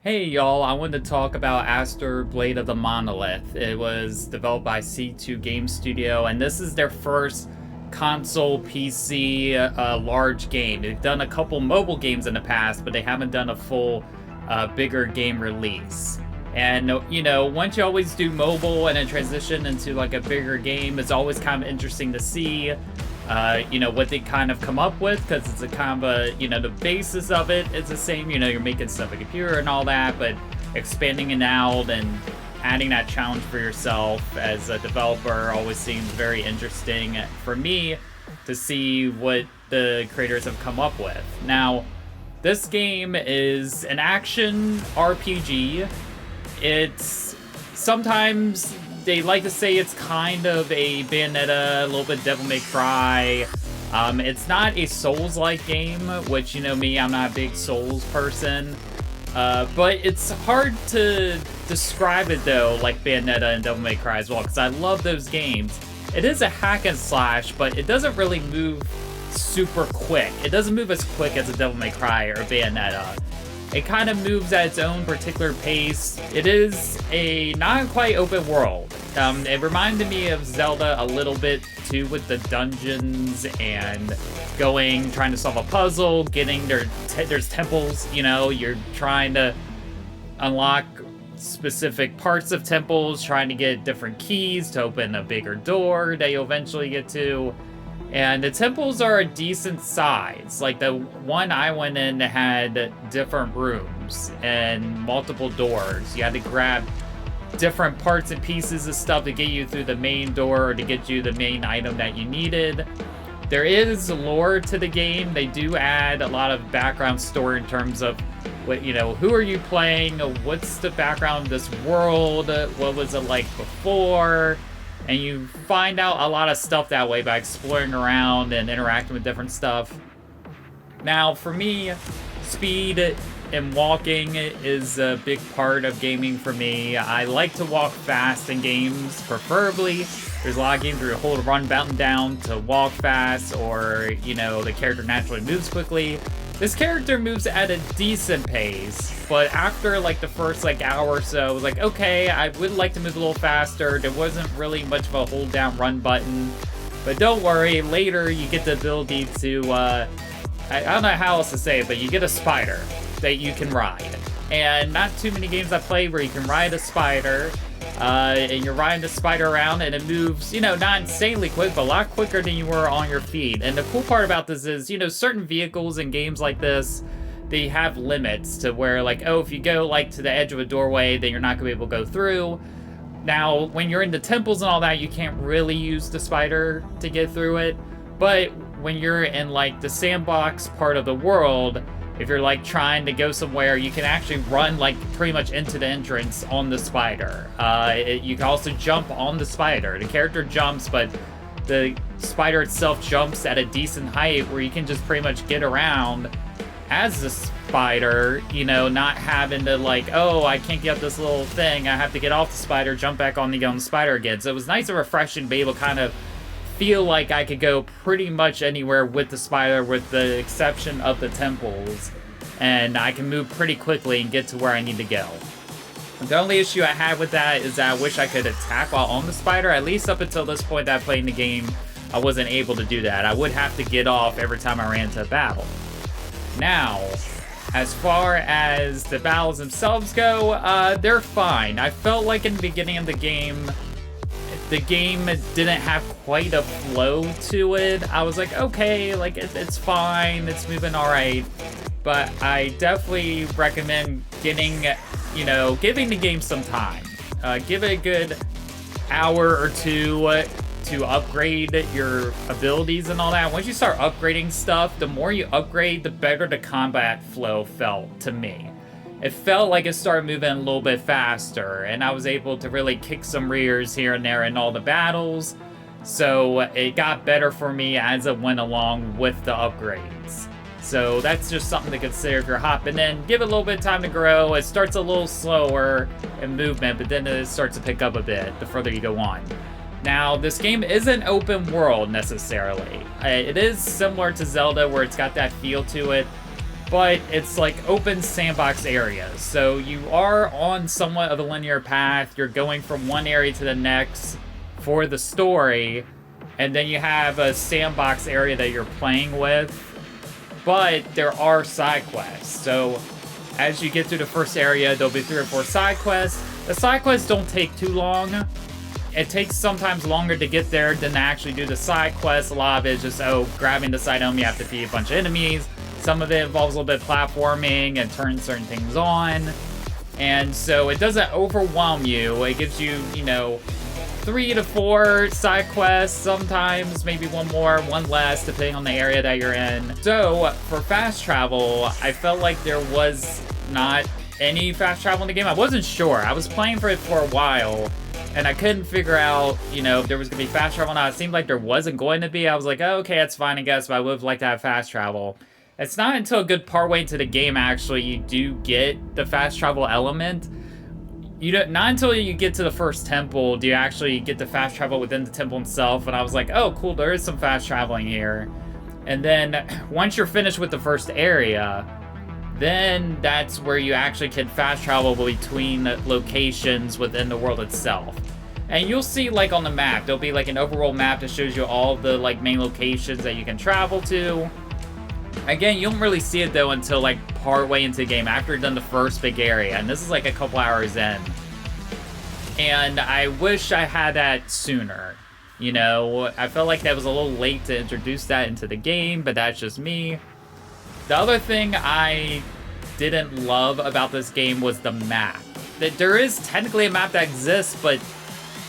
Hey y'all, I wanted to talk about Astor Blade of the Monolith. It was developed by C2 Game Studio, and this is their first console PC large game. They've done a couple mobile games in the past, but they haven't done a full bigger game release. And once you always do mobile and then transition into like a bigger game, it's always kind of interesting to see what they kind of come up with, because it's a kind of the basis of it is the same. You're making stuff a computer and all that, but expanding it out and adding that challenge for yourself as a developer always seems very interesting for me to see what the creators have come up with. Now, this game is an action RPG. It's sometimes they like to say it's kind of a Bayonetta, a little bit Devil May Cry. It's not a Souls-like game, which, me, I'm not a big Souls person. But it's hard to describe it, though, like Bayonetta and Devil May Cry as well, because I love those games. It is a hack and slash, but it doesn't really move super quick. It doesn't move as quick as a Devil May Cry or Bayonetta. It kind of moves at its own particular pace. It is a not quite open world. It reminded me of Zelda a little bit too, with the dungeons and trying to solve a puzzle, there's temples, you're trying to unlock specific parts of temples, trying to get different keys to open a bigger door that you'll eventually get to. And the temples are a decent size. Like the one I went in had different rooms and multiple doors. You had to grab different parts and pieces of stuff to get you through the main door or to get you the main item that you needed. There is lore to the game. They do add a lot of background story in terms of what, who are you playing? What's the background of this world? What was it like before? And you find out a lot of stuff that way by exploring around and interacting with different stuff. Now, for me, speed and walking is a big part of gaming for me. I like to walk fast in games, preferably. There's a lot of games where you hold a run button down to walk fast, or, the character naturally moves quickly. This character moves at a decent pace, but after the first hour or so, I was like, okay, I would like to move a little faster. There wasn't really much of a hold down run button, but don't worry, later you get the ability to, I don't know how else to say it, but you get a spider that you can ride. And not too many games I play where you can ride a spider, and you're riding the spider around and it moves, not insanely quick, but a lot quicker than you were on your feet. And the cool part about this is, certain vehicles in games like this, they have limits to where, if you go, to the edge of a doorway, then you're not going to be able to go through. Now, when you're in the temples and all that, you can't really use the spider to get through it. But when you're in, the sandbox part of the world, if you're trying to go somewhere, you can actually run pretty much into the entrance on the spider. You can also jump on the spider. The character jumps, but the spider itself jumps at a decent height where you can just pretty much get around as the spider, not having to oh, I can't get up this little thing, I have to get off the spider, jump back on the spider again. So it was nice and refreshing to be able to kind of feel like I could go pretty much anywhere with the spider, with the exception of the temples, and I can move pretty quickly and get to where I need to go. The only issue I had with that is that I wish I could attack while on the spider. At least up until this point that I played in the game, I wasn't able to do that. I would have to get off every time I ran into a battle. Now, as far as the battles themselves go, they're fine. I felt like in the beginning of the game didn't have quite a flow to it. I was like, okay, it's fine, it's moving all right. But I definitely recommend giving the game some time. Give it a good hour or two to upgrade your abilities and all that. Once you start upgrading stuff, the more you upgrade, the better the combat flow felt to me. It felt like it started moving a little bit faster, and I was able to really kick some rears here and there in all the battles. So it got better for me as it went along with the upgrades. So that's just something to consider if you're hopping in. Give it a little bit of time to grow. It starts a little slower in movement, but then it starts to pick up a bit the further you go on. Now, this game isn't open world necessarily. It is similar to Zelda, where it's got that feel to it. but it's like open sandbox areas. So you are on somewhat of a linear path. You're going from one area to the next for the story, and then you have a sandbox area that you're playing with, but there are side quests. So as you get through the first area, there'll be 3 or 4 side quests. The side quests don't take too long. It takes sometimes longer to get there than to actually do the side quests. A lot of it is just, grabbing this item, you have to defeat a bunch of enemies. Some of it involves a little bit of platforming and turning certain things on. And so it doesn't overwhelm you. It gives you, 3 to 4 side quests, sometimes maybe one more, one less, depending on the area that you're in. So for fast travel, I felt like there was not any fast travel in the game. I wasn't sure. I was playing for it for a while, and I couldn't figure out, if there was going to be fast travel or not. It seemed like there wasn't going to be. I was like, oh, okay, that's fine, I guess, but I would have liked to have fast travel. It's not until a good part way into the game, actually, you do get the fast travel element. Not until you get to the first temple do you actually get the fast travel within the temple itself, and I was like, oh, cool, there is some fast traveling here. And then, once you're finished with the first area, then that's where you actually can fast travel between locations within the world itself. And you'll see, like, on the map, there'll be, like, an overall map that shows you all the, like, main locations that you can travel to. Again, you don't really see it, though, until, like, part way into the game, after you've done the first big area. And this is, like, a couple hours in. And I wish I had that sooner. I felt like that was a little late to introduce that into the game, but that's just me. The other thing I didn't love about this game was the map. There is technically a map that exists, but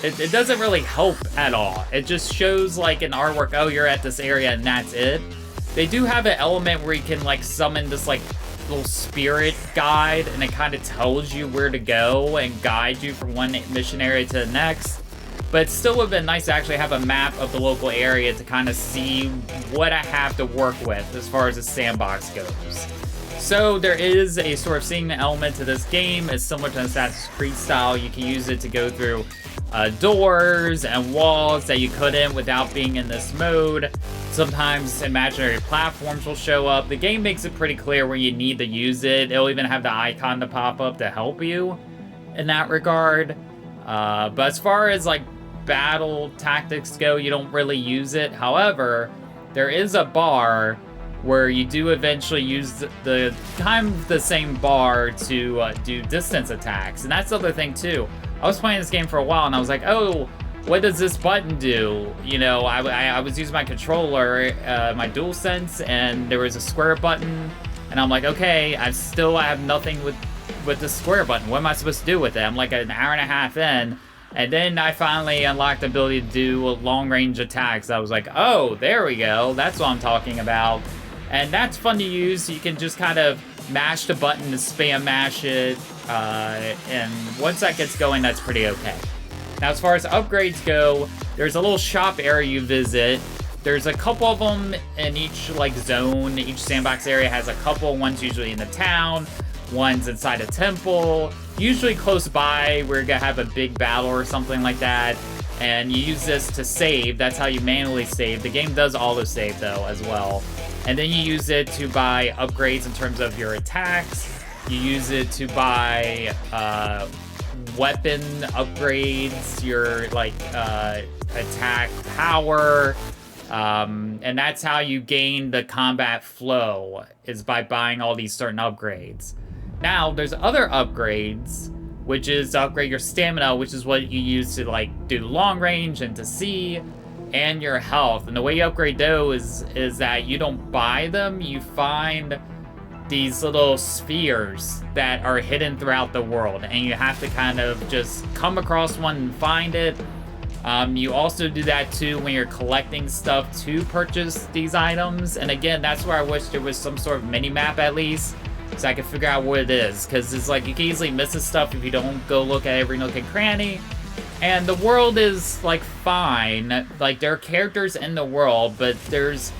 it doesn't really help at all. It just shows, like, an artwork, oh, you're at this area, and that's it. They do have an element where you can, like, summon this, like, little spirit guide, and it kind of tells you where to go and guide you from one mission area to the next. But it still would have been nice to actually have a map of the local area to kind of see what I have to work with as far as the sandbox goes. So there is a sort of seeing element to this game. It's similar to Assassin's Creed style. You can use it to go through doors and walls that you couldn't without being in this mode. Sometimes imaginary platforms will show up. The game makes it pretty clear where you need to use it. It'll even have the icon to pop up to help you in that regard. But as far as, like, battle tactics go, you don't really use it. However, there is a bar where you do eventually use the kind of the same bar to do distance attacks. And that's the other thing, too. I was playing this game for a while, and I was like, oh, what does this button do? I was using my controller, my DualSense, and there was a square button, and I'm like, okay, I have nothing with the square button. What am I supposed to do with it? I'm like an hour and a half in, and then I finally unlocked the ability to do long-range attacks. I was like, oh, there we go. That's what I'm talking about. And that's fun to use. You can just kind of mash the button to spam mash it, and once that gets going, that's pretty okay. Now, as far as upgrades go, there's a little shop area you visit. There's a couple of them in each, like, zone. Each sandbox area has a couple. One's usually in the town. One's inside a temple. Usually close by where you're gonna have a big battle or something like that. And you use this to save. That's how you manually save. The game does auto-save, though, as well. And then you use it to buy upgrades in terms of your attacks. You use it to buy weapon upgrades, your, like, attack power. And that's how you gain the combat flow, is by buying all these certain upgrades. Now, there's other upgrades, which is to upgrade your stamina, which is what you use to, like, do long range and to see, and your health. And the way you upgrade those is that you don't buy them, you find these little spheres that are hidden throughout the world, and you have to kind of just come across one and find it. You also do that too when you're collecting stuff to purchase these items, and again, that's where I wish there was some sort of mini-map at least, so I can figure out what it is, because it's like you can easily miss this stuff if you don't go look at every nook and cranny. And the world is, like, fine. Like, there are characters in the world, but there's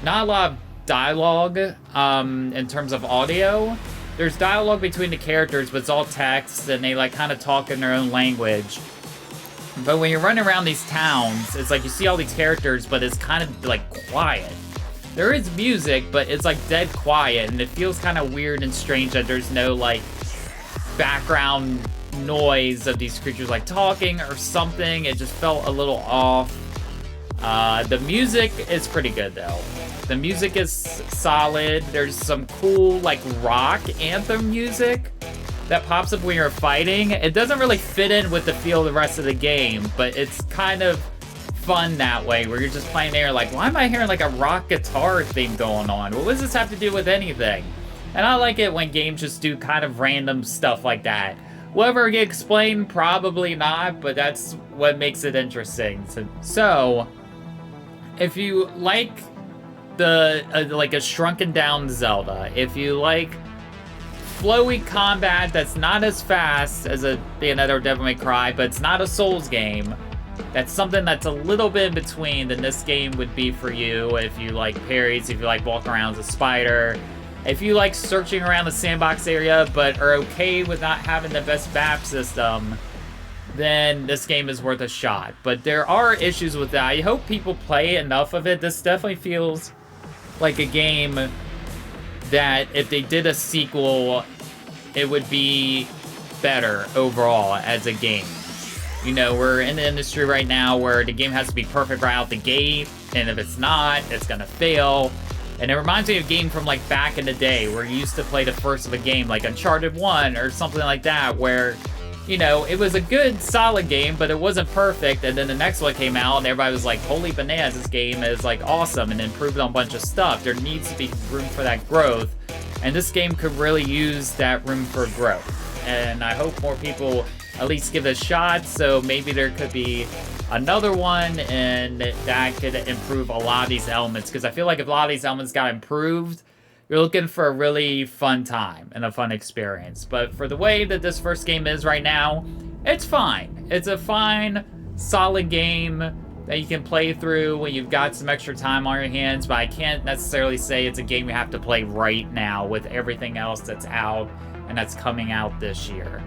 not a lot of dialogue in terms of audio. There's dialogue between the characters, but it's all text, and they, like, kind of talk in their own language. But when you're running around these towns, it's like you see all these characters, but it's kind of, like, quiet. there is music, but it's like dead quiet, and it feels kind of weird and strange that there's no like background noise of these creatures like talking or something. It just felt a little off. The music is pretty good though. The music is solid. There's some cool like rock anthem music that pops up when you're fighting. It doesn't really fit in with the feel of the rest of the game, but it's kind of fun that way, where you're just playing there like, why am I hearing like a rock guitar theme going on? What does this have to do with anything? And I like it when games just do kind of random stuff like that. Will ever get explained? Probably not, but that's what makes it interesting. So if you like the like a shrunken down Zelda, if you like flowy combat that's not as fast as a Bayonetta or Devil May Cry, but it's not a Souls game, that's something that's a little bit in between, then this game would be for you. If you like parries, if you like walking around as a spider, if you like searching around the sandbox area but are okay with not having the best map system, then this game is worth a shot. But there are issues with that. I hope people play enough of it. This definitely feels like a game that if they did a sequel, it would be better overall as a game. You know, we're in the industry right now where the game has to be perfect right out the gate, and if it's not, it's gonna fail. And it reminds me of a game from like back in the day where you used to play the first of a game, like Uncharted 1 or something like that, where, you know, it was a good, solid game, but it wasn't perfect, and then the next one came out, and everybody was like, holy bananas, this game is, like, awesome, and improved on a bunch of stuff. There needs to be room for that growth, and this game could really use that room for growth. And I hope more people at least give it a shot, so maybe there could be another one, and that could improve a lot of these elements, because I feel like if a lot of these elements got improved, you're looking for a really fun time and a fun experience. But for the way that this first game is right now, it's fine. It's a fine, solid game that you can play through when you've got some extra time on your hands, but I can't necessarily say it's a game you have to play right now with everything else that's out and that's coming out this year.